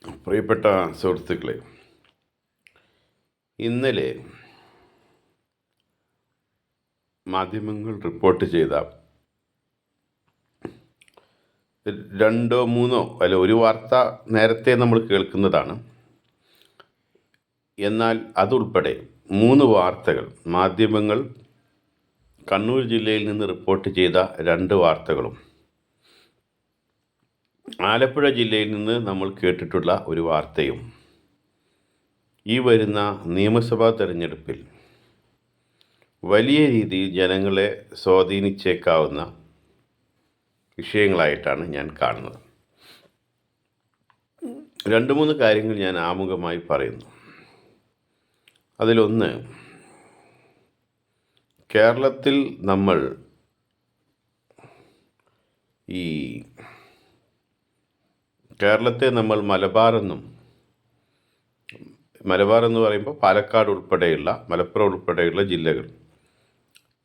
പ്രിയപ്പെട്ട സുഹൃത്തുക്കളെ, ഇന്നലെ മാധ്യമങ്ങൾ റിപ്പോർട്ട് ചെയ്ത രണ്ടോ മൂന്നോ അല്ല ഒരു വാർത്ത നേരത്തെ നമ്മൾ കേൾക്കുന്നതാണ്. എന്നാൽ അതുൾപ്പെടെ 3 വാർത്തകൾ മാധ്യമങ്ങൾ കണ്ണൂർ ജില്ലയിൽ നിന്ന് റിപ്പോർട്ട് ചെയ്ത 2 വാർത്തകളും ആലപ്പുഴ ജില്ലയിൽ നിന്ന് നമ്മൾ കേട്ടിട്ടുള്ള ഒരു വാർത്തയും ഈ വരുന്ന നിയമസഭാ തെരഞ്ഞെടുപ്പിൽ വലിയ രീതിയിൽ ജനങ്ങളെ സ്വാധീനിച്ചേക്കാവുന്ന വിഷയങ്ങളായിട്ടാണ് ഞാൻ കാണുന്നത്. 2-3 കാര്യങ്ങൾ ഞാൻ ആമുഖമായി പറയുന്നു. അതിലൊന്ന്, കേരളത്തിൽ നമ്മൾ കേരളത്തെ നമ്മൾ മലബാർ എന്ന് പറയുമ്പോൾ പാലക്കാട് ഉൾപ്പെടെയുള്ള മലപ്പുറം ഉൾപ്പെടെയുള്ള ജില്ലകൾ,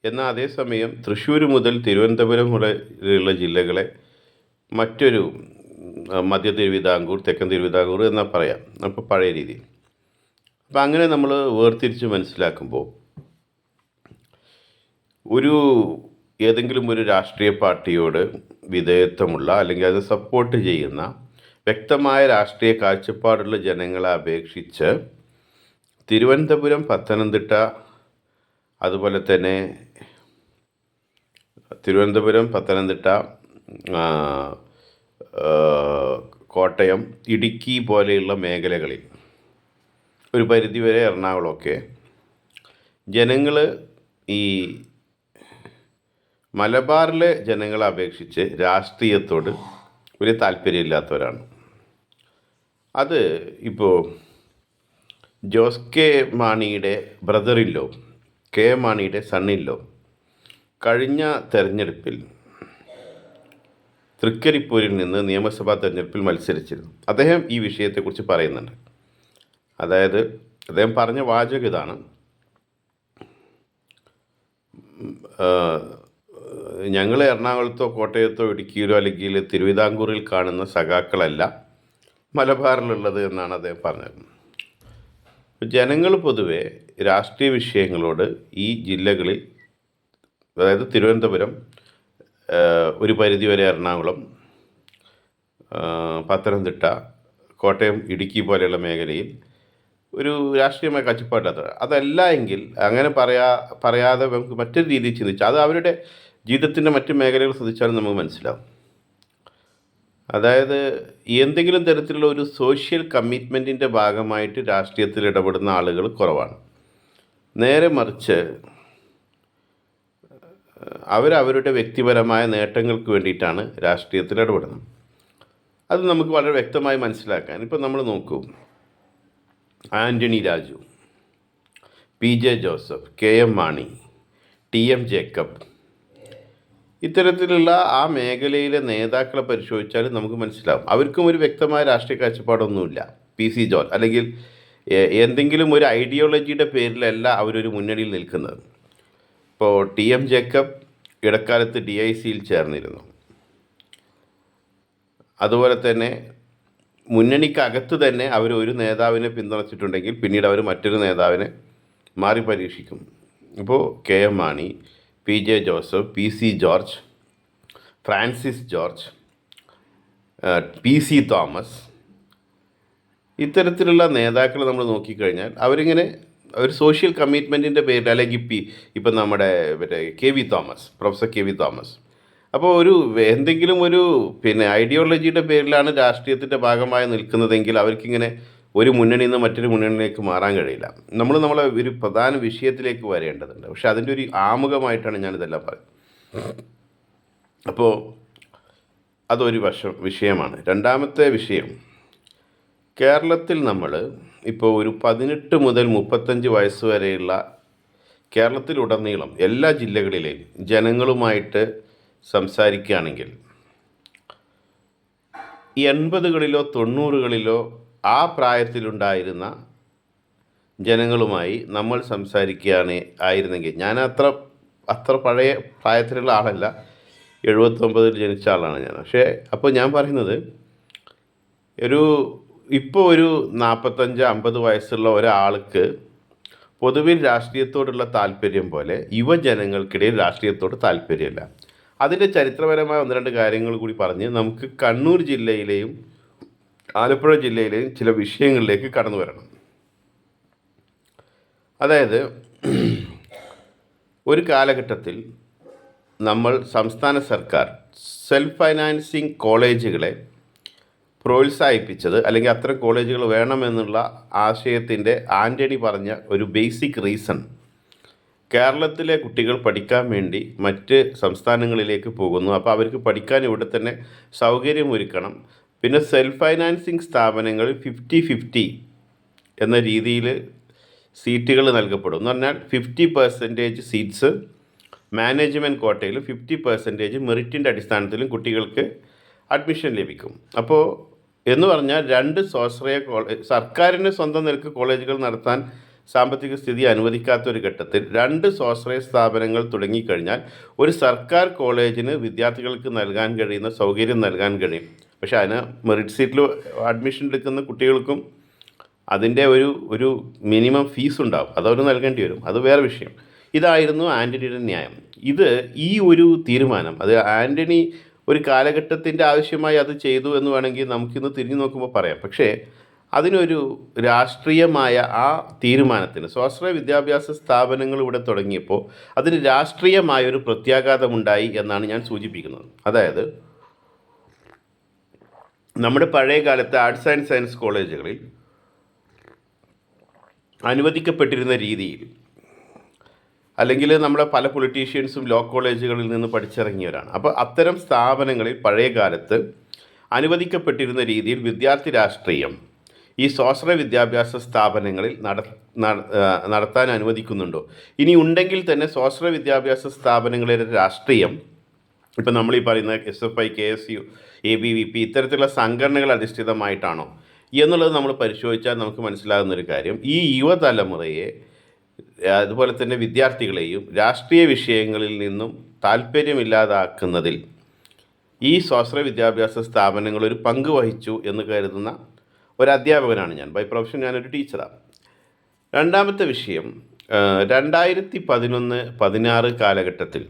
എന്നാൽ അതേസമയം തൃശ്ശൂർ മുതൽ തിരുവനന്തപുരം വരെയുള്ള ജില്ലകളെ മറ്റൊരു മധ്യ തിരുവിതാംകൂർ, തെക്കൻ തിരുവിതാംകൂർ എന്നാൽ പറയാം, അപ്പോൾ പഴയ രീതിയിൽ. അപ്പം അങ്ങനെ നമ്മൾ വേർതിരിച്ച് മനസ്സിലാക്കുമ്പോൾ ഏതെങ്കിലും ഒരു രാഷ്ട്രീയ പാർട്ടിയോട് വിധേയത്വമുള്ള അല്ലെങ്കിൽ അത് സപ്പോർട്ട് ചെയ്യുന്ന വ്യക്തമായ രാഷ്ട്രീയ കാഴ്ചപ്പാടുള്ള ജനങ്ങളെ അപേക്ഷിച്ച് തിരുവനന്തപുരം, പത്തനംതിട്ട, അതുപോലെ തന്നെ കോട്ടയം, ഇടുക്കി പോലെയുള്ള മേഖലകളിൽ, ഒരു പരിധിവരെ എറണാകുളമൊക്കെ, ജനങ്ങൾ ഈ മലബാറിലെ ജനങ്ങളെ അപേക്ഷിച്ച് രാഷ്ട്രീയത്തോട് വലിയ താല്പര്യമില്ലാത്തവരാണ്. അത് ഇപ്പോൾ ജോസ് കെ മാണിയുടെ ബ്രദറിലോ, കെ മാണിയുടെ സണ്ണിലോ കഴിഞ്ഞ തെരഞ്ഞെടുപ്പിൽ തൃക്കരിപ്പൂരിൽ നിന്ന് നിയമസഭാ തെരഞ്ഞെടുപ്പിൽ മത്സരിച്ചിരുന്നു. അദ്ദേഹം ഈ വിഷയത്തെക്കുറിച്ച് പറയുന്നുണ്ട്. അതായത് അദ്ദേഹം പറഞ്ഞ വാചകം ഇതാണ്: ഞങ്ങൾ എറണാകുളത്തോ കോട്ടയത്തോ ഇടുക്കിയിലോ അല്ലെങ്കിൽ തിരുവിതാംകൂറിൽ കാണുന്ന സഖാക്കളല്ല മലബാറിലുള്ളത് എന്നാണ് അദ്ദേഹം പറഞ്ഞത്. ജനങ്ങൾ പൊതുവെ രാഷ്ട്രീയ വിഷയങ്ങളോട് ഈ ജില്ലകളിൽ, അതായത് തിരുവനന്തപുരം, ഒരു പരിധിവരെ എറണാകുളം, പത്തനംതിട്ട, കോട്ടയം, ഇടുക്കി പോലെയുള്ള മേഖലയിൽ ഒരു രാഷ്ട്രീയമായ കാഴ്ചപ്പാടാണ്. അതല്ല എങ്കിൽ അങ്ങനെ പറയാതെ നമുക്ക് മറ്റൊരു രീതിയിൽ ചിന്തിച്ചാൽ, അത് അവരുടെ ജീവിതത്തിൻ്റെ മറ്റു മേഖലകൾ ശ്രദ്ധിച്ചാലും നമുക്ക് മനസ്സിലാവും. അതായത് എന്തെങ്കിലും തരത്തിലുള്ള ഒരു സോഷ്യൽ കമ്മിറ്റ്മെൻറ്റിൻ്റെ ഭാഗമായിട്ട് രാഷ്ട്രീയത്തിൽ ഇടപെടുന്ന ആളുകൾ കുറവാണ്. നേരെ മറിച്ച് അവരവരുടെ വ്യക്തിപരമായ നേട്ടങ്ങൾക്ക് വേണ്ടിയിട്ടാണ് രാഷ്ട്രീയത്തിൽ ഇടപെടുന്നത്. അത് നമുക്ക് വളരെ വ്യക്തമായി മനസ്സിലാക്കാൻ ഇപ്പം നമ്മൾ നോക്കൂ, Antony Raju, PJ Joseph, KM Mani, TM Jacob, ഇത്തരത്തിലുള്ള ആ മേഖലയിലെ നേതാക്കളെ പരിശോധിച്ചാലും നമുക്ക് മനസ്സിലാവും അവർക്കും ഒരു വ്യക്തമായ രാഷ്ട്രീയ കാഴ്ചപ്പാടൊന്നുമില്ല. PC ജോർജ് അല്ലെങ്കിൽ എന്തെങ്കിലും ഒരു ഐഡിയോളജിയുടെ പേരിലല്ല അവരൊരു മുന്നണിയിൽ നിൽക്കുന്നത്. ഇപ്പോൾ TM ജേക്കബ് ഇടക്കാലത്ത് DICയിൽ ചേർന്നിരുന്നു. അതുപോലെ തന്നെ മുന്നണിക്കകത്ത് തന്നെ അവർ ഒരു നേതാവിനെ പിന്തുണച്ചിട്ടുണ്ടെങ്കിൽ പിന്നീട് അവർ മറ്റൊരു നേതാവിനെ മാറി പരീക്ഷിക്കും. ഇപ്പോൾ KM Mani, PJ Joseph, PC George, Francis George, PC Thomas, ഇത്തരത്തിലുള്ള നേതാക്കൾ നമ്മൾ നോക്കിക്കഴിഞ്ഞാൽ അവരിങ്ങനെ ഒരു സോഷ്യൽ കമ്മിറ്റ്മെൻറ്റിൻ്റെ പേരിൽ, അല്ലെങ്കിൽ ഇപ്പം നമ്മുടെ KV Thomas, professor KV Thomas, അപ്പോൾ എന്തെങ്കിലും ഒരു ഐഡിയോളജിയുടെ പേരിലാണ് രാഷ്ട്രീയത്തിൻ്റെ ഭാഗമായി നിൽക്കുന്നതെങ്കിൽ അവർക്കിങ്ങനെ ഒരു മുന്നണിയിൽ നിന്ന് മറ്റൊരു മുന്നണിയിലേക്ക് മാറാൻ കഴിയില്ല. നമ്മളെ ഒരു പ്രധാന വിഷയത്തിലേക്ക് വരേണ്ടതുണ്ട്. പക്ഷെ അതിൻ്റെ ഒരു ആമുഖമായിട്ടാണ് ഞാനിതെല്ലാം പറയുന്നത്. അപ്പോൾ അതൊരു വിഷയമാണ്. രണ്ടാമത്തെ വിഷയം, കേരളത്തിൽ നമ്മൾ ഇപ്പോൾ ഒരു 18 മുതൽ 35 വയസ്സ് വരെയുള്ള കേരളത്തിലുടനീളം എല്ലാ ജില്ലകളിലെയും ജനങ്ങളുമായിട്ട് സംസാരിക്കുകയാണെങ്കിൽ 80കളിലോ 90കളിലോ ആ പ്രായത്തിലുണ്ടായിരുന്ന ജനങ്ങളുമായി നമ്മൾ ആയിരുന്നെങ്കിൽ, ഞാൻ അത്ര പഴയ പ്രായത്തിലുള്ള ആളല്ല, 79 ജനിച്ച ആളാണ് ഞാൻ. പക്ഷേ അപ്പോൾ ഞാൻ പറയുന്നത്, ഇപ്പോൾ ഒരു 45-50 വയസ്സുള്ള ഒരാൾക്ക് പൊതുവിൽ രാഷ്ട്രീയത്തോടുള്ള താല്പര്യം പോലെ യുവജനങ്ങൾക്കിടയിൽ രാഷ്ട്രീയത്തോട് താല്പര്യമില്ല. അതിൻ്റെ ചരിത്രപരമായ ഒന്ന് രണ്ട് കാര്യങ്ങൾ കൂടി പറഞ്ഞ് നമുക്ക് കണ്ണൂർ ജില്ലയിലെയും ആലപ്പുഴ ജില്ലയിലെയും ചില വിഷയങ്ങളിലേക്ക് കടന്നു വരണം. അതായത് ഒരു കാലഘട്ടത്തിൽ നമ്മൾ സംസ്ഥാന സർക്കാർ സെൽഫ് ഫൈനാൻസിങ് കോളേജുകളെ പ്രോത്സാഹിപ്പിച്ചത്, അല്ലെങ്കിൽ അത്തരം കോളേജുകൾ വേണമെന്നുള്ള ആശയത്തിൻ്റെ ആൻ്റണി പറഞ്ഞ ഒരു ബേസിക് റീസൺ, കേരളത്തിലെ കുട്ടികൾ പഠിക്കാൻ വേണ്ടി മറ്റ് സംസ്ഥാനങ്ങളിലേക്ക് പോകുന്നു. അപ്പോൾ അവർക്ക് പഠിക്കാൻ ഇവിടെ തന്നെ സൗകര്യമൊരുക്കണം. പിന്നെ സെൽഫ് ഫൈനാൻസിങ് സ്ഥാപനങ്ങൾ 50-50 എന്ന രീതിയിൽ സീറ്റുകൾ നൽകപ്പെടും. എന്ന് പറഞ്ഞാൽ 50% സീറ്റ്സ് മാനേജ്മെൻറ്റ് കോട്ടയിലും 50% മെറിറ്റിൻ്റെ അടിസ്ഥാനത്തിലും കുട്ടികൾക്ക് അഡ്മിഷൻ ലഭിക്കും. അപ്പോൾ എന്ന് പറഞ്ഞാൽ 2 സ്വാശ്രയ സർക്കാരിന് സ്വന്തം നിലക്ക് കോളേജുകൾ നടത്താൻ സാമ്പത്തിക സ്ഥിതി അനുവദിക്കാത്ത ഒരു ഘട്ടത്തിൽ 2 സ്വാശ്രയ സ്ഥാപനങ്ങൾ തുടങ്ങിക്കഴിഞ്ഞാൽ ഒരു സർക്കാർ കോളേജിന് വിദ്യാർത്ഥികൾക്ക് നൽകാൻ കഴിയുന്ന സൗകര്യം നൽകാൻ കഴിയും. പക്ഷേ അതിന് മെറിറ്റ് സീറ്റിൽ അഡ്മിഷൻ എടുക്കുന്ന കുട്ടികൾക്കും അതിൻ്റെ ഒരു മിനിമം ഫീസ് ഉണ്ടാവും, അതവർ നൽകേണ്ടി വരും. അത് വേറെ വിഷയം. ഇതായിരുന്നു ആൻ്റണിയുടെ ന്യായം. ഈ ഒരു തീരുമാനം അത് ആൻ്റണി ഒരു കാലഘട്ടത്തിൻ്റെ ആവശ്യമായി അത് ചെയ്തു എന്ന് വേണമെങ്കിൽ നമുക്കിന്ന് തിരിഞ്ഞു നോക്കുമ്പോൾ പറയാം. പക്ഷേ അതിനൊരു രാഷ്ട്രീയമായ ആ തീരുമാനത്തിന് സ്വാശ്രയ വിദ്യാഭ്യാസ സ്ഥാപനങ്ങൾ ഇവിടെ തുടങ്ങിയപ്പോൾ അതിന് രാഷ്ട്രീയമായൊരു പ്രത്യാഘാതമുണ്ടായി എന്നാണ് ഞാൻ സൂചിപ്പിക്കുന്നത്. അതായത് നമ്മുടെ പഴയ കാലത്തെ ആർട്സ് ആൻഡ് സയൻസ് കോളേജുകളിൽ അനുവദിക്കപ്പെട്ടിരുന്ന രീതിയിൽ, അല്ലെങ്കിൽ നമ്മളെ പല പൊളിറ്റീഷ്യൻസും ലോ കോളേജുകളിൽ നിന്ന് പഠിച്ചിറങ്ങിയവരാണ്. അപ്പോൾ അത്തരം സ്ഥാപനങ്ങളിൽ പഴയ കാലത്ത് അനുവദിക്കപ്പെട്ടിരുന്ന രീതിയിൽ വിദ്യാർത്ഥി രാഷ്ട്രീയം ഈ സ്വാശ്രയ വിദ്യാഭ്യാസ സ്ഥാപനങ്ങളിൽ നടത്താൻ അനുവദിക്കുന്നുണ്ടോ? ഇനി ഉണ്ടെങ്കിൽ തന്നെ സ്വാശ്രയ വിദ്യാഭ്യാസ സ്ഥാപനങ്ങളിലെ രാഷ്ട്രീയം ഇപ്പം നമ്മളീ പറയുന്ന SFI, KSU, ABVP ഇത്തരത്തിലുള്ള സംഘടനകൾ അധിഷ്ഠിതമായിട്ടാണോ എന്നുള്ളത് നമ്മൾ പരിശോധിച്ചാൽ നമുക്ക് മനസ്സിലാകുന്നൊരു കാര്യം, ഈ യുവതലമുറയെ അതുപോലെ തന്നെ വിദ്യാർത്ഥികളെയും രാഷ്ട്രീയ വിഷയങ്ങളിൽ നിന്നും താല്പര്യമില്ലാതാക്കുന്നതിൽ ഈ സ്വാശ്രയ വിദ്യാഭ്യാസ സ്ഥാപനങ്ങൾ ഒരു പങ്ക് വഹിച്ചു എന്ന് കരുതുന്ന ഒരു അധ്യാപകനാണ് ഞാൻ. ബൈ പ്രൊഫഷൻ ഞാനൊരു ടീച്ചറാണ്. രണ്ടാമത്തെ വിഷയം, 2011-16 കാലഘട്ടത്തിൽ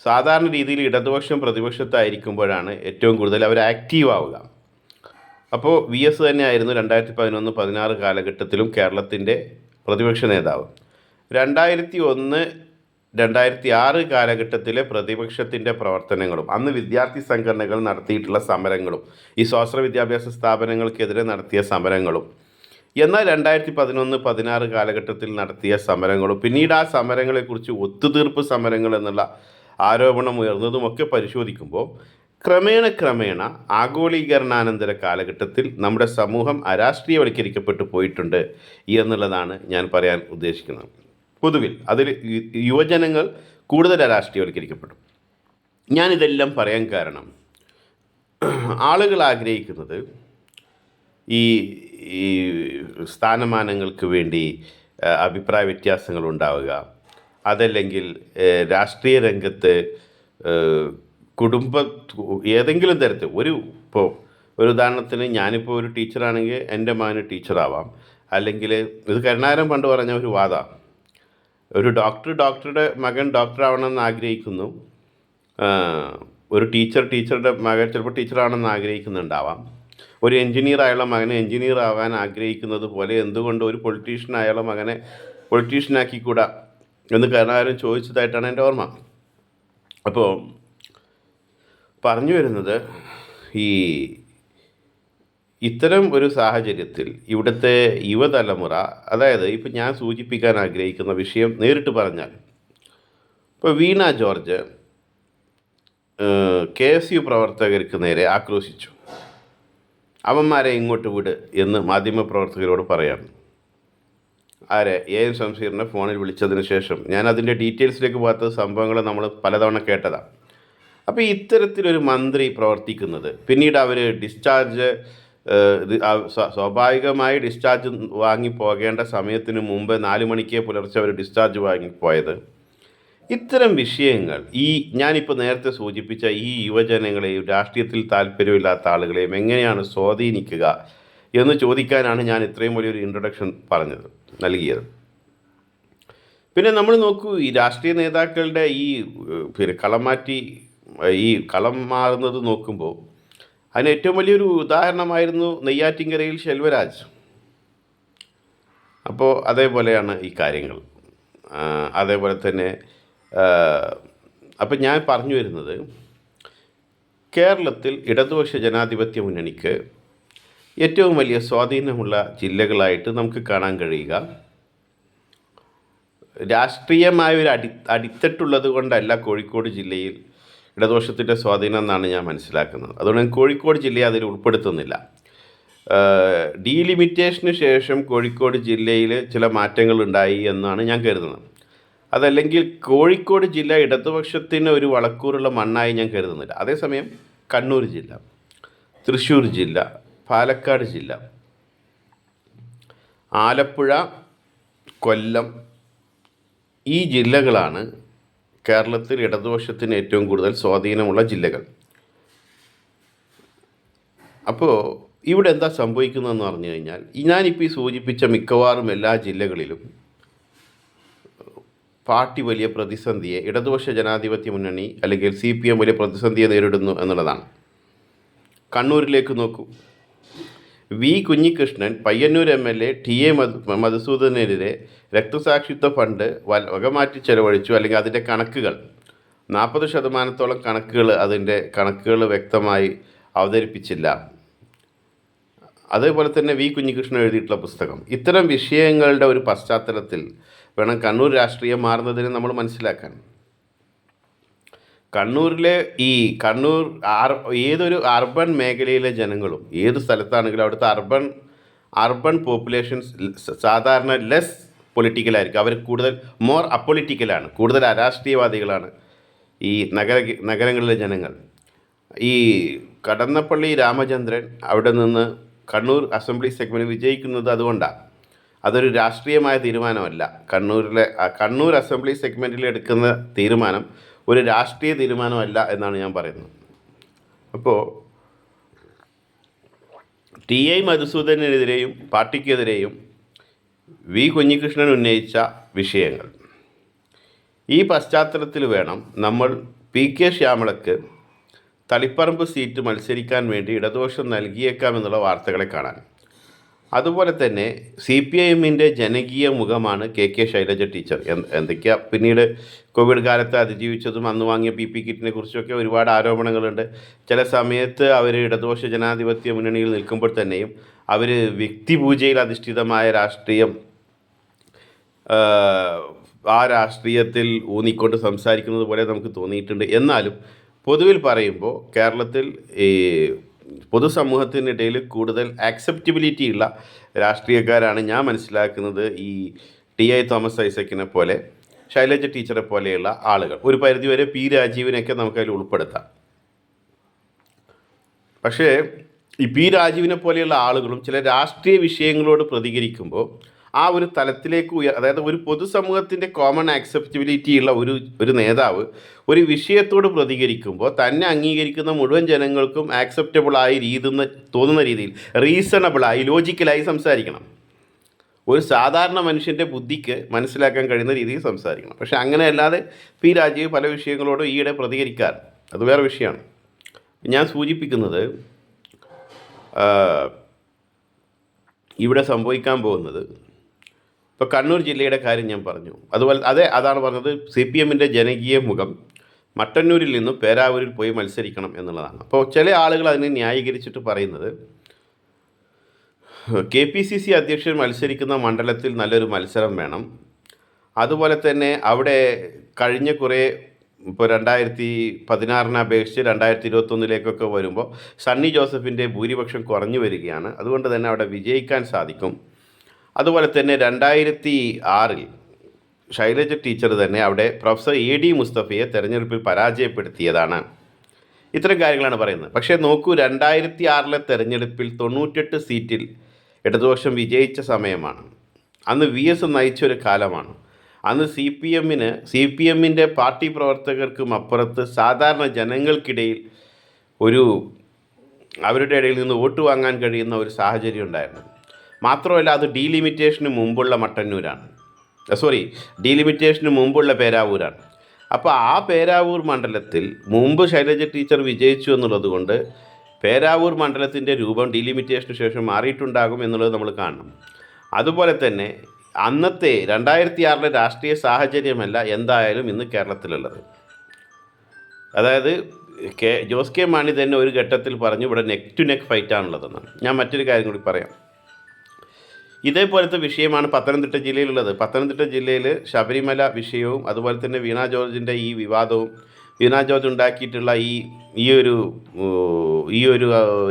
സാധാരണ രീതിയിൽ ഇടതുപക്ഷം പ്രതിപക്ഷത്തായിരിക്കുമ്പോഴാണ് ഏറ്റവും കൂടുതൽ അവർ ആക്റ്റീവ് ആവുക. അപ്പോൾ VS തന്നെയായിരുന്നു 2011-16 കാലഘട്ടത്തിലും കേരളത്തിൻ്റെ പ്രതിപക്ഷ നേതാവ്. 2001-2006 കാലഘട്ടത്തിലെ പ്രതിപക്ഷത്തിൻ്റെ പ്രവർത്തനങ്ങളും അന്ന് വിദ്യാർത്ഥി സംഘടനകൾ നടത്തിയിട്ടുള്ള സമരങ്ങളും ഈ സ്വാശ്രയ വിദ്യാഭ്യാസ സ്ഥാപനങ്ങൾക്കെതിരെ നടത്തിയ സമരങ്ങളും, എന്നാൽ 2011-16 കാലഘട്ടത്തിൽ നടത്തിയ സമരങ്ങളും പിന്നീട് ആ സമരങ്ങളെക്കുറിച്ച് ഒത്തുതീർപ്പ് സമരങ്ങൾ എന്നുള്ള ആരോപണം ഉയർന്നതുമൊക്കെ പരിശോധിക്കുമ്പോൾ ക്രമേണ ആഗോളീകരണാനന്തര കാലഘട്ടത്തിൽ നമ്മുടെ സമൂഹം അരാഷ്ട്രീയവൽക്കരിക്കപ്പെട്ടു പോയിട്ടുണ്ട് എന്നുള്ളതാണ് ഞാൻ പറയാൻ ഉദ്ദേശിക്കുന്നത്. പൊതുവിൽ അതിൽ യുവജനങ്ങൾ കൂടുതൽ അരാഷ്ട്രീയവൽക്കരിക്കപ്പെട്ടു. ഞാനിതെല്ലാം പറയാൻ കാരണം, ആളുകൾ ആഗ്രഹിക്കുന്നത് ഈ സ്ഥാനമാനങ്ങൾക്ക് വേണ്ടി അഭിപ്രായ വ്യത്യാസങ്ങൾ ഉണ്ടാവുക, അതല്ലെങ്കിൽ രാഷ്ട്രീയ രംഗത്ത് ഏതെങ്കിലും തരത്തിൽ ഇപ്പോൾ ഒരു ഉദാഹരണത്തിന് ഞാനിപ്പോൾ ഒരു ടീച്ചറാണെങ്കിൽ എൻ്റെ മകന് ടീച്ചറാവാം, അല്ലെങ്കിൽ ഇത് കരുണാകരൻ പണ്ട് പറഞ്ഞ ഒരു വാദമാണ്, ഒരു ഡോക്ടറുടെ മകൻ ഡോക്ടറാവണമെന്ന് ആഗ്രഹിക്കുന്നു, ഒരു ടീച്ചറുടെ മകൻ ചിലപ്പോൾ ടീച്ചറാവണമെന്ന് ആഗ്രഹിക്കുന്നുണ്ടാവാം, ഒരു എൻജിനീയറായുള്ള മകനെ എൻജിനീയർ ആവാൻ ആഗ്രഹിക്കുന്നത് പോലെ എന്തുകൊണ്ട് ഒരു പൊളിറ്റീഷ്യനായുള്ള മകനെ പൊളിറ്റീഷ്യനാക്കിക്കൂടാ എന്ന് കരുണാകരൻ ചോദിച്ചതായിട്ടാണ് എൻ്റെ ഓർമ്മ. അപ്പോൾ പറഞ്ഞു വരുന്നത്, ഇത്തരം ഒരു സാഹചര്യത്തിൽ ഇവിടുത്തെ യുവതലമുറ, അതായത് ഇപ്പം ഞാൻ സൂചിപ്പിക്കാൻ ആഗ്രഹിക്കുന്ന വിഷയം നേരിട്ട് പറഞ്ഞാൽ, ഇപ്പോൾ വീണ ജോർജ് KSU പ്രവർത്തകർക്ക് നേരെ ആക്രോശിച്ചു. അവന്മാരെ ഇങ്ങോട്ട് വിട് എന്ന് മാധ്യമപ്രവർത്തകരോട് പറയാണ്. AM ശംസീറിനെ ഫോണിൽ വിളിച്ചതിന് ശേഷം, ഞാൻ അതിൻ്റെ ഡീറ്റെയിൽസിലേക്ക് പോകാത്ത സംഭവങ്ങൾ നമ്മൾ പലതവണ കേട്ടതാണ്. അപ്പോൾ ഇത്തരത്തിലൊരു മന്ത്രി പ്രവർത്തിക്കുന്നത്, പിന്നീട് അവർ സ്വാഭാവികമായി ഡിസ്ചാർജ് വാങ്ങി പോകേണ്ട സമയത്തിന് മുമ്പ് 4 മണിക്ക് പുലർച്ചെ അവർ ഡിസ്ചാർജ് വാങ്ങിപ്പോയത്, ഇത്തരം വിഷയങ്ങൾ ഞാനിപ്പോൾ നേരത്തെ സൂചിപ്പിച്ച ഈ യുവജനങ്ങളെയും രാഷ്ട്രീയത്തിൽ താല്പര്യമില്ലാത്ത ആളുകളെയും എങ്ങനെയാണ് സ്വാധീനിക്കുക എന്ന് ചോദിക്കാനാണ് ഞാൻ ഇത്രയും വലിയൊരു ഇൻട്രൊഡക്ഷൻ നൽകിയത്. പിന്നെ നമ്മൾ നോക്കൂ, ഈ രാഷ്ട്രീയ നേതാക്കളുടെ ഈ പിന്നെ കളം മാറുന്നത് നോക്കുമ്പോൾ അതിന് ഏറ്റവും വലിയൊരു ഉദാഹരണമായിരുന്നു നെയ്യാറ്റിൻകരയിൽ ശെൽവരാജ്. അപ്പോൾ അതേപോലെയാണ് ഈ കാര്യങ്ങൾ. അതേപോലെ തന്നെ അപ്പം ഞാൻ പറഞ്ഞു വരുന്നത്, കേരളത്തിൽ ഇടതുപക്ഷ ജനാധിപത്യ മുന്നണിക്ക് ഏറ്റവും വലിയ സ്വാധീനമുള്ള ജില്ലകളായിട്ട് നമുക്ക് കാണാൻ കഴിയുക രാഷ്ട്രീയമായ ഒരു അടിത്തട്ടുള്ളത് കൊണ്ടല്ല കോഴിക്കോട് ജില്ലയിൽ ഇടതുപക്ഷത്തിൻ്റെ സ്വാധീനം എന്നാണ് ഞാൻ മനസ്സിലാക്കുന്നത്. അതുകൊണ്ട് ഞാൻ കോഴിക്കോട് ജില്ലയെ അതിൽ ഉൾപ്പെടുത്തുന്നില്ല. ഡീലിമിറ്റേഷന് ശേഷം കോഴിക്കോട് ജില്ലയിൽ ചില മാറ്റങ്ങൾ ഉണ്ടായി എന്നാണ് ഞാൻ കരുതുന്നത്. അതല്ലെങ്കിൽ കോഴിക്കോട് ജില്ല ഇടതുപക്ഷത്തിന് ഒരു വളക്കൂറുള്ള മണ്ണായി ഞാൻ കരുതുന്നില്ല. അതേസമയം കണ്ണൂർ ജില്ല, തൃശ്ശൂർ ജില്ല, പാലക്കാട് ജില്ല, ആലപ്പുഴ, കൊല്ലം, ഈ ജില്ലകളാണ് കേരളത്തിൽ ഇടതുപക്ഷത്തിന് ഏറ്റവും കൂടുതൽ സ്വാധീനമുള്ള ജില്ലകൾ. അപ്പോൾ ഇവിടെ എന്താ സംഭവിക്കുന്നതെന്ന് പറഞ്ഞു കഴിഞ്ഞാൽ, ഞാനിപ്പോൾ ഈ സൂചിപ്പിച്ച മിക്കവാറും എല്ലാ ജില്ലകളിലും പാർട്ടി വലിയ പ്രതിസന്ധിയെ, ഇടതുപക്ഷ ജനാധിപത്യ മുന്നണി അല്ലെങ്കിൽ CPM വലിയ പ്രതിസന്ധിയെ നേരിടുന്നു എന്നുള്ളതാണ്. കണ്ണൂരിലേക്ക് നോക്കൂ. V Kunhikrishnan Payyanur MLA TA മധുസൂദനെതിരെ രക്തസാക്ഷിത്വ ഫണ്ട് വകമാറ്റി ചെലവഴിച്ചു, അല്ലെങ്കിൽ അതിൻ്റെ കണക്കുകൾ 40% അതിൻ്റെ കണക്കുകൾ വ്യക്തമായി അവതരിപ്പിച്ചില്ല. അതേപോലെ തന്നെ വി കുഞ്ഞികൃഷ്ണൻ എഴുതിയിട്ടുള്ള പുസ്തകം. ഇത്തരം വിഷയങ്ങളുടെ ഒരു പശ്ചാത്തലത്തിൽ വേണം കണ്ണൂർ രാഷ്ട്രീയം മാറുന്നതിന് നമ്മൾ മനസ്സിലാക്കാൻ. ഏതൊരു അർബൻ മേഖലയിലെ ജനങ്ങളും ഏത് സ്ഥലത്താണെങ്കിലും അവിടുത്തെ അർബൻ പോപ്പുലേഷൻസ് സാധാരണ ലെസ് പൊളിറ്റിക്കലായിരിക്കും. അവർ കൂടുതൽ മോർ അപ്പൊളിറ്റിക്കലാണ്, കൂടുതൽ അരാഷ്ട്രീയവാദികളാണ് ഈ നഗരങ്ങളിലെ ജനങ്ങൾ. ഈ കടന്നപ്പള്ളി രാമചന്ദ്രൻ അവിടെ നിന്ന് കണ്ണൂർ അസംബ്ലി സെഗ്മെൻറ്റ് വിജയിക്കുന്നത് അതുകൊണ്ടാണ്. അതൊരു രാഷ്ട്രീയമായ തീരുമാനമല്ല. കണ്ണൂർ അസംബ്ലി സെഗ്മെൻറ്റിൽ എടുക്കുന്ന തീരുമാനം ഒരു രാഷ്ട്രീയ തീരുമാനമല്ല എന്നാണ് ഞാൻ പറയുന്നത്. അപ്പോൾ TA മധുസൂദനെതിരെയും പാർട്ടിക്കെതിരെയും വി കുഞ്ഞികൃഷ്ണൻ ഉന്നയിച്ച വിഷയങ്ങൾ, ഈ പശ്ചാത്തലത്തിൽ വേണം നമ്മൾ PK ശ്യാമളക്ക് തളിപ്പറമ്പ് സീറ്റ് മത്സരിക്കാൻ വേണ്ടി ഇടതുപക്ഷം നൽകിയേക്കാമെന്നുള്ള വാർത്തകളെ കാണാൻ. അതുപോലെ തന്നെ CPIMൻ്റെ ജനകീയ മുഖമാണ് KK ശൈലജ ടീച്ചർ. എന്തൊക്കെയാ പിന്നീട് കോവിഡ് കാലത്ത് അതിജീവിച്ചതും അന്ന് വാങ്ങിയ PP കിറ്റിനെ കുറിച്ചൊക്കെ ഒരുപാട് ആരോപണങ്ങളുണ്ട്. ചില സമയത്ത് അവർ ഇടതുപക്ഷ ജനാധിപത്യ മുന്നണിയിൽ നിൽക്കുമ്പോൾ തന്നെയും അവർ വ്യക്തിപൂജയിൽ അധിഷ്ഠിതമായ രാഷ്ട്രീയത്തിൽ ഊന്നിക്കൊണ്ട് സംസാരിക്കുന്നത് പോലെ നമുക്ക് തോന്നിയിട്ടുണ്ട്. എന്നാലും പൊതുവിൽ പറയുമ്പോൾ കേരളത്തിൽ ഈ പൊതുസമൂഹത്തിനിടയിൽ കൂടുതൽ ആക്സെപ്റ്റബിലിറ്റി ഉള്ള രാഷ്ട്രീയക്കാരാണ് ഞാൻ മനസ്സിലാക്കുന്നത് ഈ TI തോമസ് ഐസക്കിനെ പോലെ, ശൈലജ ടീച്ചറെ പോലെയുള്ള ആളുകൾ. ഒരു പരിധിവരെ P രാജീവിനെയൊക്കെ നമുക്കതിൽ ഉൾപ്പെടുത്താം. പക്ഷേ ഈ P രാജീവിനെ പോലെയുള്ള ആളുകളും ചില രാഷ്ട്രീയ വിഷയങ്ങളോട് പ്രതികരിക്കുമ്പോൾ ആ ഒരു തലത്തിലേക്ക് അതായത് ഒരു പൊതുസമൂഹത്തിൻ്റെ കോമൺ ആക്സെപ്റ്റബിലിറ്റി ഉള്ള ഒരു നേതാവ് ഒരു വിഷയത്തോട് പ്രതികരിക്കുമ്പോൾ തന്നെ അംഗീകരിക്കുന്ന മുഴുവൻ ജനങ്ങൾക്കും ആക്സെപ്റ്റബിളായി തോന്നുന്ന രീതിയിൽ റീസണബിളായി ലോജിക്കലായി സംസാരിക്കണം. ഒരു സാധാരണ മനുഷ്യൻ്റെ ബുദ്ധിക്ക് മനസ്സിലാക്കാൻ കഴിയുന്ന രീതിയിൽ സംസാരിക്കണം. പക്ഷേ അങ്ങനെയല്ലാതെ P രാജീവ് പല വിഷയങ്ങളോടും ഈയിടെ പ്രതികരിക്കാറ്, അത് വേറെ വിഷയമാണ്. ഞാൻ സൂചിപ്പിക്കുന്നത് ഇവിടെ സംഭവിക്കാൻ പോകുന്നത്, ഇപ്പോൾ കണ്ണൂർ ജില്ലയുടെ കാര്യം ഞാൻ പറഞ്ഞു. അതുപോലെ അതാണ് പറഞ്ഞത്, CPMൻ്റെ ജനകീയ മുഖം മട്ടന്നൂരിൽ നിന്നും പേരാവൂരിൽ പോയി മത്സരിക്കണം എന്നുള്ളതാണ്. അപ്പോൾ ചില ആളുകൾ അതിനെ ന്യായീകരിച്ചിട്ട് പറയുന്നത്, KPCC അധ്യക്ഷൻ മത്സരിക്കുന്ന മണ്ഡലത്തിൽ നല്ലൊരു മത്സരം വേണം. അതുപോലെ തന്നെ അവിടെ കഴിഞ്ഞ ഇപ്പോൾ 2016 അപേക്ഷിച്ച് 2021 വരുമ്പോൾ സണ്ണി ജോസഫിൻ്റെ ഭൂരിപക്ഷം കുറഞ്ഞു വരികയാണ്. അതുകൊണ്ട് തന്നെ അവിടെ വിജയിക്കാൻ സാധിക്കും. അതുപോലെ തന്നെ 2006 ശൈലജ ടീച്ചർ തന്നെ അവിടെ പ്രൊഫസർ AD മുസ്തഫയെ തെരഞ്ഞെടുപ്പിൽ പരാജയപ്പെടുത്തിയതാണ്. ഇത്തരം കാര്യങ്ങളാണ് പറയുന്നത്. പക്ഷേ നോക്കൂ, 2006 തെരഞ്ഞെടുപ്പിൽ 98 സീറ്റിൽ ഇടതുപക്ഷം വിജയിച്ച സമയമാണ്. അന്ന് VS നയിച്ചൊരു കാലമാണ്. അന്ന് CPMൻ്റെ പാർട്ടി പ്രവർത്തകർക്കും അപ്പുറത്ത് സാധാരണ ജനങ്ങൾക്കിടയിൽ ഒരു അവരുടെ ഇടയിൽ നിന്ന് വോട്ട് വാങ്ങാൻ കഴിയുന്ന ഒരു സാഹചര്യം ഉണ്ടായിരുന്നു. മാത്രമല്ല അത് ഡീലിമിറ്റേഷന് മുമ്പുള്ള മട്ടന്നൂരാണ്, സോറി, ഡീലിമിറ്റേഷന് മുമ്പുള്ള പേരാവൂരാണ്. അപ്പോൾ ആ പേരാവൂർ മണ്ഡലത്തിൽ മുമ്പ് ശൈലജ ടീച്ചർ വിജയിച്ചു എന്നുള്ളത് കൊണ്ട് പേരാവൂർ മണ്ഡലത്തിൻ്റെ രൂപം ഡീലിമിറ്റേഷന് ശേഷം മാറിയിട്ടുണ്ടാകും എന്നുള്ളത് നമ്മൾ കാണണം. അതുപോലെ തന്നെ അന്നത്തെ 2006 രാഷ്ട്രീയ സാഹചര്യമല്ല എന്തായാലും ഇന്ന് കേരളത്തിലുള്ളത്. അതായത് ജോസ് കെ മാണി തന്നെ ഒരു ഘട്ടത്തിൽ പറഞ്ഞു ഇവിടെ നെക്ക് ടു നെക്ക് ഫൈറ്റാണുള്ളതെന്നാണ്. ഞാൻ മറ്റൊരു കാര്യം കൂടി പറയാം. ഇതേപോലത്തെ വിഷയമാണ് പത്തനംതിട്ട ജില്ലയിലുള്ളത്. പത്തനംതിട്ട ജില്ലയിൽ ശബരിമല വിഷയവും അതുപോലെ തന്നെ വീണ ജോർജിൻ്റെ ഈ വിവാദവും വീണ ജോർജ് ഉണ്ടാക്കിയിട്ടുള്ള ഈ ഒരു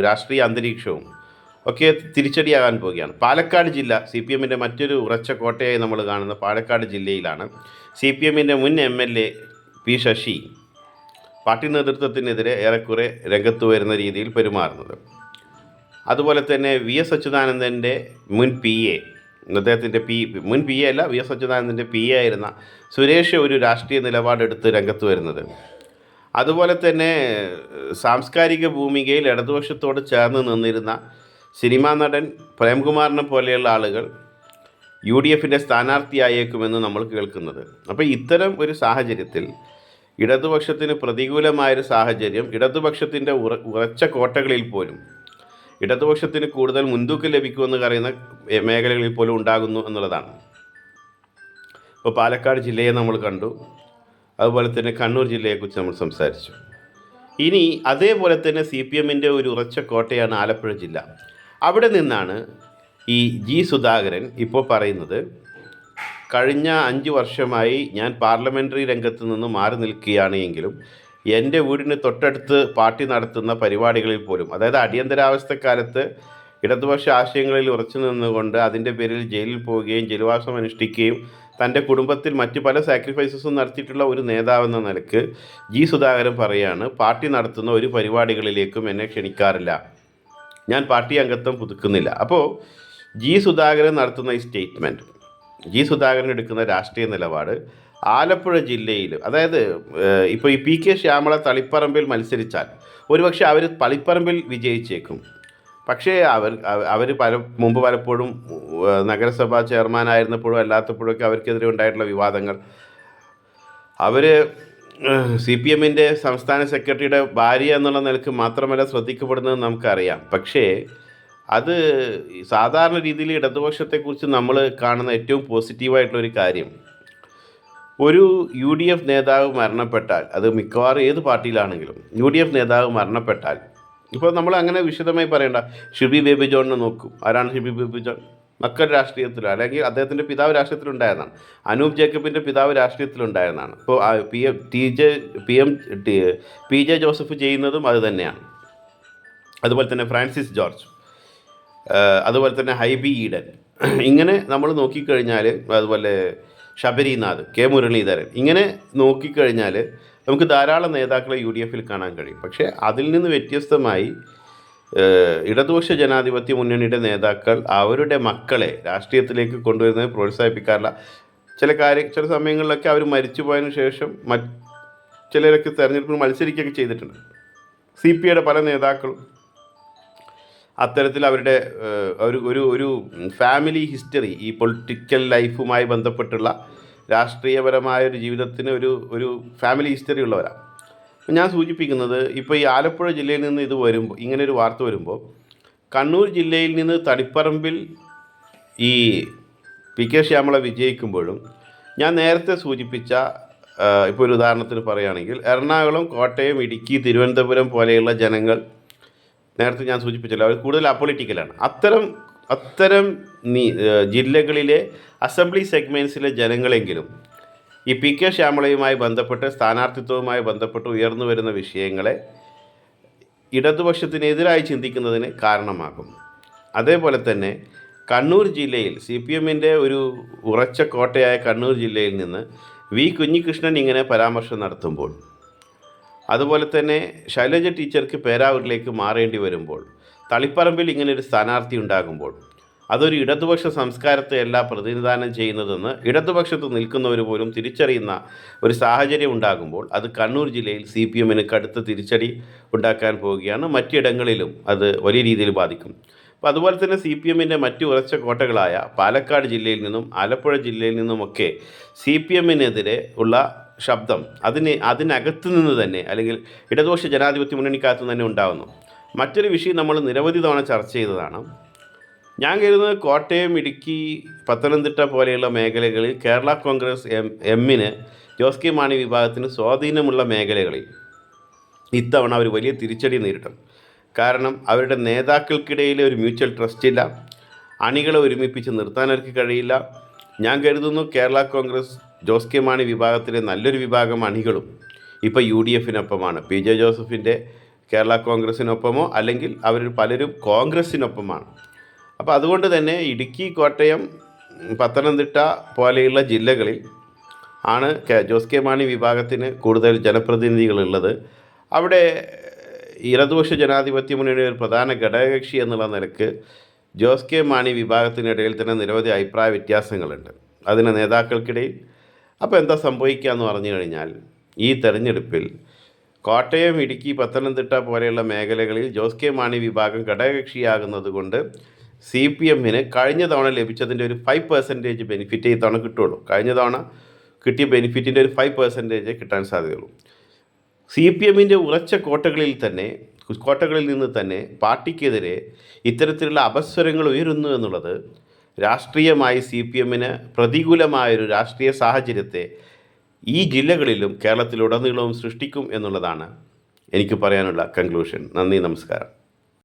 രാഷ്ട്രീയ അന്തരീക്ഷവും ഒക്കെ തിരിച്ചടിയാകാൻ പോവുകയാണ്. പാലക്കാട് ജില്ല CPMൻ്റെ മറ്റൊരു ഉറച്ച കോട്ടയായി നമ്മൾ കാണുന്ന പാലക്കാട് ജില്ലയിലാണ് CPMൻ്റെ മുൻ MLA പി ശശി പാർട്ടി നേതൃത്വത്തിനെതിരെ ഏറെക്കുറെ രംഗത്ത് വരുന്ന രീതിയിൽ പെരുമാറുന്നത്. അതുപോലെ തന്നെ VS അച്യുതാനന്ദൻ്റെ മുൻ PA, അദ്ദേഹത്തിൻ്റെ മുൻ PA അല്ല, VS അച്യുതാനന്ദൻ്റെ PA ആയിരുന്ന സുരേഷ് ഒരു രാഷ്ട്രീയ നിലപാടെടുത്ത് രംഗത്ത് വരുന്നത്. അതുപോലെ തന്നെ സാംസ്കാരിക ഭൂമികയിൽ ഇടതുപക്ഷത്തോട് ചേർന്ന് നിന്നിരുന്ന സിനിമാ നടൻ പ്രേംകുമാറിനെ പോലെയുള്ള ആളുകൾ UDFൻ്റെ സ്ഥാനാർത്ഥിയായേക്കുമെന്ന് നമ്മൾ കേൾക്കുന്നത്. അപ്പോൾ ഇത്തരം ഒരു സാഹചര്യത്തിൽ ഇടതുപക്ഷത്തിന് പ്രതികൂലമായൊരു സാഹചര്യം ഇടതുപക്ഷത്തിൻ്റെ ഉറച്ച കോട്ടകളിൽ പോലും ഇടതുപക്ഷത്തിന് കൂടുതൽ മുൻതൂക്കം ലഭിക്കുമെന്ന് പറയുന്ന മേഖലകളിൽ പോലും ഉണ്ടാകുന്നു എന്നുള്ളതാണ്. ഇപ്പോൾ പാലക്കാട് ജില്ലയെ നമ്മൾ കണ്ടു, അതുപോലെ തന്നെ കണ്ണൂർ ജില്ലയെക്കുറിച്ച് നമ്മൾ സംസാരിച്ചു. ഇനി അതേപോലെ തന്നെ CPMൻ്റെ ഒരു ഉറച്ച കോട്ടയാണ് ആലപ്പുഴ ജില്ല. അവിടെ നിന്നാണ് ഈ G സുധാകരൻ ഇപ്പോൾ പറയുന്നത് കഴിഞ്ഞ 5 വർഷമായി ഞാൻ പാർലമെൻ്ററി രംഗത്ത് നിന്ന് മാറി നിൽക്കുകയാണ് എങ്കിലും എൻ്റെ വീടിന് തൊട്ടടുത്ത് പാർട്ടി നടത്തുന്ന പരിപാടികളിൽ പോലും, അതായത് അടിയന്തരാവസ്ഥക്കാലത്ത് ഇടതുപക്ഷ ആശയങ്ങളിൽ ഉറച്ചു നിന്നുകൊണ്ട് അതിൻ്റെ പേരിൽ ജയിലിൽ പോവുകയും ജയിൽവാസം അനുഷ്ഠിക്കുകയും തൻ്റെ കുടുംബത്തിൽ മറ്റ് പല സാക്രിഫൈസസും നടത്തിയിട്ടുള്ള ഒരു നേതാവെന്ന നിലക്ക് G സുധാകരൻ പറയുകയാണ്, പാർട്ടി നടത്തുന്ന ഒരു പരിപാടികളിലേക്കും എന്നെ ക്ഷണിക്കാറില്ല, ഞാൻ പാർട്ടി അംഗത്വം പുതുക്കുന്നില്ല. അപ്പോൾ G സുധാകരൻ നടത്തുന്ന ഈ സ്റ്റേറ്റ്മെൻറ്റ്, G സുധാകരൻ എടുക്കുന്ന രാഷ്ട്രീയ നിലപാട് ആലപ്പുഴ ജില്ലയിൽ, അതായത് ഇപ്പോൾ ഈ PK ശ്യാമള തളിപ്പറമ്പിൽ മത്സരിച്ചാൽ ഒരുപക്ഷെ അവർ തളിപ്പറമ്പിൽ വിജയിച്ചേക്കും. പക്ഷേ അവർ മുമ്പ് പലപ്പോഴും നഗരസഭാ ചെയർമാനായിരുന്നപ്പോഴും അല്ലാത്തപ്പോഴൊക്കെ അവർക്കെതിരെ ഉണ്ടായിട്ടുള്ള വിവാദങ്ങൾ, അവർ CPMൻ്റെ സംസ്ഥാന സെക്രട്ടറിയുടെ ഭാര്യ എന്നുള്ള നിലക്ക് മാത്രമല്ല ശ്രദ്ധിക്കപ്പെടുന്നത് നമുക്കറിയാം. പക്ഷേ അത് സാധാരണ രീതിയിൽ ഇടതുപക്ഷത്തെക്കുറിച്ച് നമ്മൾ കാണുന്ന ഏറ്റവും പോസിറ്റീവായിട്ടുള്ളൊരു കാര്യം, ഒരു UDF നേതാവ് മരണപ്പെട്ടാൽ, അത് മിക്കവാറും ഏത് പാർട്ടിയിലാണെങ്കിലും UDF നേതാവ് മരണപ്പെട്ടാൽ, ഇപ്പോൾ നമ്മൾ അങ്ങനെ വിശദമായി പറയേണ്ട, ഷിബി ബേബി ജോണിനെ നോക്കും. ആരാണ് ഷിബി ബേബി ജോൺ? മക്കൾ രാഷ്ട്രീയത്തിൽ, അല്ലെങ്കിൽ അദ്ദേഹത്തിൻ്റെ പിതാവ് രാഷ്ട്രീയത്തിലുണ്ടായതാണ്. അനൂപ് ജേക്കബിൻ്റെ പിതാവ് രാഷ്ട്രീയത്തിലുണ്ടായതാണ്. ഇപ്പോൾ PJ ജോസഫ് ചെയ്യുന്നതും അത് തന്നെയാണ്. അതുപോലെ തന്നെ ഫ്രാൻസിസ് ജോർജ്, അതുപോലെ തന്നെ ഹൈബി ഈഡൻ, ഇങ്ങനെ നമ്മൾ നോക്കിക്കഴിഞ്ഞാൽ, അതുപോലെ ശബരിനാഥ്, K മുരളീധരൻ, ഇങ്ങനെ നോക്കിക്കഴിഞ്ഞാൽ നമുക്ക് ധാരാളം നേതാക്കളെ UDFൽ കാണാൻ കഴിയും. പക്ഷേ അതിൽ നിന്ന് വ്യത്യസ്തമായി ഇടതുപക്ഷ ജനാധിപത്യ മുന്നണിയുടെ നേതാക്കൾ അവരുടെ മക്കളെ രാഷ്ട്രീയത്തിലേക്ക് കൊണ്ടുവരുന്നത് പ്രോത്സാഹിപ്പിക്കാറില്ല. ചില സമയങ്ങളിലൊക്കെ അവർ മരിച്ചു പോയതിനു ശേഷം ചിലരൊക്കെ തെരഞ്ഞെടുപ്പിൽ മത്സരിക്കുകയൊക്കെ ചെയ്തിട്ടുണ്ട്. CPIയുടെ പല നേതാക്കളും അത്തരത്തിൽ അവരുടെ ഒരു ഫാമിലി ഹിസ്റ്ററി, ഈ പൊളിറ്റിക്കൽ ലൈഫുമായി ബന്ധപ്പെട്ടുള്ള രാഷ്ട്രീയപരമായൊരു ജീവിതത്തിന് ഒരു ഫാമിലി ഹിസ്റ്ററി ഉള്ളവരാണ്. ഞാൻ സൂചിപ്പിക്കുന്നത്, ഇപ്പോൾ ഈ ആലപ്പുഴ ജില്ലയിൽ നിന്ന് ഇത് വരുമ്പോൾ, ഇങ്ങനൊരു വാർത്ത വരുമ്പോൾ, കണ്ണൂർ ജില്ലയിൽ നിന്ന് തളിപ്പറമ്പിൽ ഈ PK ശ്യാമള വിജയിക്കുമ്പോഴും, ഞാൻ നേരത്തെ സൂചിപ്പിച്ച, ഇപ്പോൾ ഒരു ഉദാഹരണത്തിന് പറയുകയാണെങ്കിൽ എറണാകുളം, കോട്ടയം, ഇടുക്കി, തിരുവനന്തപുരം പോലെയുള്ള ജനങ്ങൾ, നേരത്തെ ഞാൻ സൂചിപ്പിച്ചല്ലോ, അവർ കൂടുതൽ അപൊളിറ്റിക്കലാണ്. അത്തരം ജില്ലകളിലെ അസംബ്ലി സെഗ്മെൻറ്റ്സിലെ ജനങ്ങളെങ്കിലും ഈ PK ശ്യാമളയുമായി ബന്ധപ്പെട്ട്, സ്ഥാനാർത്ഥിത്വവുമായി ബന്ധപ്പെട്ട് ഉയർന്നു വരുന്ന വിഷയങ്ങളെ ഇടതുപക്ഷത്തിനെതിരായി ചിന്തിക്കുന്നതിന് കാരണമാകും. അതേപോലെ തന്നെ കണ്ണൂർ ജില്ലയിൽ CPMൻ്റെ ഒരു ഉറച്ച കോട്ടയായ കണ്ണൂർ ജില്ലയിൽ നിന്ന് V കുഞ്ഞികൃഷ്ണൻ ഇങ്ങനെ പരാമർശം നടത്തുമ്പോൾ, അതുപോലെ തന്നെ ശൈലജ ടീച്ചർക്ക് പേരാവൂരിലേക്ക് മാറേണ്ടി വരുമ്പോൾ, തളിപ്പറമ്പിൽ ഇങ്ങനെ ഒരു സ്ഥാനാർത്ഥി ഉണ്ടാകുമ്പോൾ, അതൊരു ഇടതുപക്ഷ സംസ്കാരത്തെയല്ല പ്രതിനിധാനം ചെയ്യുന്നതെന്ന് ഇടതുപക്ഷത്ത് നിൽക്കുന്നവർ പോലും തിരിച്ചറിയുന്ന ഒരു സാഹചര്യം ഉണ്ടാകുമ്പോൾ അത് കണ്ണൂർ ജില്ലയിൽ CPM-ന് കടുത്ത തിരിച്ചടി ഉണ്ടാക്കാൻ പോവുകയാണ്. മറ്റിടങ്ങളിലും അത് വലിയ രീതിയിൽ ബാധിക്കും. അപ്പോൾ അതുപോലെ തന്നെ CPM-ൻ്റെ മറ്റു ഉറച്ച കോട്ടകളായ പാലക്കാട് ജില്ലയിൽ നിന്നും ആലപ്പുഴ ജില്ലയിൽ നിന്നുമൊക്കെ CPM-നെതിരെ ഉള്ള ശബ്ദം അതിനകത്ത് നിന്ന് തന്നെ, അല്ലെങ്കിൽ ഇടതുപക്ഷ ജനാധിപത്യ മുന്നണിക്കകത്ത് തന്നെ ഉണ്ടാകുന്നു. മറ്റൊരു വിഷയം നമ്മൾ നിരവധി തവണ ചർച്ച ചെയ്തതാണ്. ഞാൻ കരുതുന്നത് കോട്ടയം, ഇടുക്കി, പത്തനംതിട്ട പോലെയുള്ള മേഖലകളിൽ കേരള കോൺഗ്രസ് എമ്മിന് ജോസ് കെ മാണി വിഭാഗത്തിന് സ്വാധീനമുള്ള മേഖലകളിൽ ഇത്തവണ അവർ വലിയ തിരിച്ചടി നേരിടും. കാരണം അവരുടെ നേതാക്കൾക്കിടയിൽ ഒരു മ്യൂച്വൽ ട്രസ്റ്റ് ഇല്ല, അണികളെ ഒരുമിപ്പിച്ച് നിർത്താൻ അവർക്ക് കഴിയില്ല. ഞാൻ കരുതുന്നു കേരള കോൺഗ്രസ് ജോസ് കെ മാണി വിഭാഗത്തിലെ നല്ലൊരു വിഭാഗം അണികളും ഇപ്പോൾ UDF-നൊപ്പമാണ്. PJ ജോസഫിൻ്റെ കേരള കോൺഗ്രസിനൊപ്പമോ അല്ലെങ്കിൽ അവർ പലരും കോൺഗ്രസിനൊപ്പമാണ്. അപ്പോൾ അതുകൊണ്ട് തന്നെ ഇടുക്കി, കോട്ടയം, പത്തനംതിട്ട പോലെയുള്ള ജില്ലകളിൽ ആണ് ജോസ് കെ മാണി വിഭാഗത്തിന് കൂടുതൽ ജനപ്രതിനിധികളുള്ളത്. അവിടെ ഇടതുപക്ഷ ജനാധിപത്യ മുന്നണിയുടെ ഒരു പ്രധാന ഘടകകക്ഷി എന്നുള്ള നിലക്ക് ജോസ് കെ മാണി വിഭാഗത്തിനിടയിൽ തന്നെ നിരവധി അഭിപ്രായ വ്യത്യാസങ്ങളുണ്ട് അതിന് നേതാക്കൾക്കിടയിൽ. അപ്പോൾ എന്താ സംഭവിക്കുക എന്ന് പറഞ്ഞു കഴിഞ്ഞാൽ, ഈ തെരഞ്ഞെടുപ്പിൽ കോട്ടയം, ഇടുക്കി, പത്തനംതിട്ട പോലെയുള്ള മേഖലകളിൽ ജോസ് കെ മാണി വിഭാഗം ഘടകകക്ഷിയാകുന്നത് കൊണ്ട് CPM-ന് കഴിഞ്ഞ തവണ ലഭിച്ചതിൻ്റെ ഒരു 5% ബെനിഫിറ്റ് ഈ തവണ കിട്ടുള്ളൂ. കഴിഞ്ഞ തവണ കിട്ടിയ ബെനിഫിറ്റിൻ്റെ ഒരു 5% കിട്ടാൻ സാധ്യതയുള്ളൂ. CPM-ൻ്റെ ഉറച്ച കോട്ടകളിൽ നിന്ന് തന്നെ പാർട്ടിക്കെതിരെ ഇത്തരത്തിലുള്ള അപസ്വരങ്ങൾ ഉയരുന്നു എന്നുള്ളത് രാഷ്ട്രീയമായി CPM-ന് പ്രതികൂലമായൊരു രാഷ്ട്രീയ സാഹചര്യത്തെ ഈ ജില്ലകളിലും കേരളത്തിലുടനീളവും സൃഷ്ടിക്കും എന്നുള്ളതാണ് എനിക്ക് പറയാനുള്ള കൺക്ലൂഷൻ. നന്ദി, നമസ്കാരം.